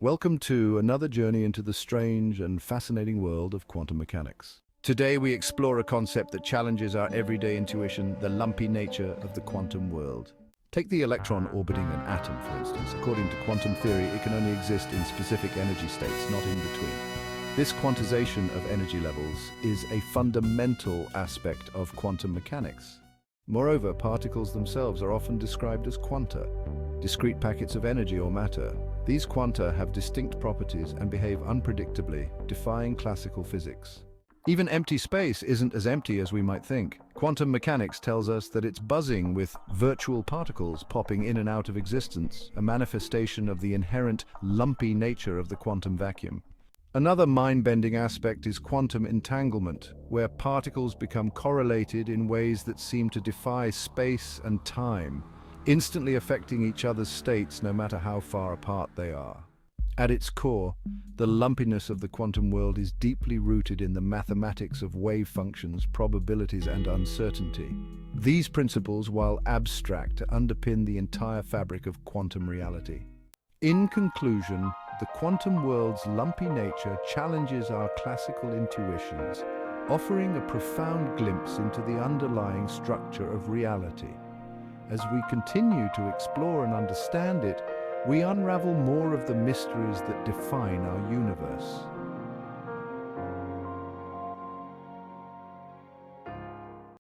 Welcome to another journey into the strange and fascinating world of quantum mechanics. Today we explore a concept that challenges our everyday intuition, the lumpy nature of the quantum world. Take the electron orbiting an atom, for instance. According to quantum theory, it can only exist in specific energy states, not in between. This quantization of energy levels is a fundamental aspect of quantum mechanics. Moreover, particles themselves are often described as quanta, discrete packets of energy or matter. These quanta have distinct properties and behave unpredictably, defying classical physics. Even empty space isn't as empty as we might think. Quantum mechanics tells us that it's buzzing with virtual particles popping in and out of existence, a manifestation of the inherent lumpy nature of the quantum vacuum. Another mind-bending aspect is quantum entanglement, where particles become correlated in ways that seem to defy space and time, instantly affecting each other's states no matter how far apart they are. At its core, the lumpiness of the quantum world is deeply rooted in the mathematics of wave functions, probabilities, and uncertainty. These principles, while abstract, underpin the entire fabric of quantum reality. In conclusion, the quantum world's lumpy nature challenges our classical intuitions, offering a profound glimpse into the underlying structure of reality. As we continue to explore and understand it, we unravel more of the mysteries that define our universe.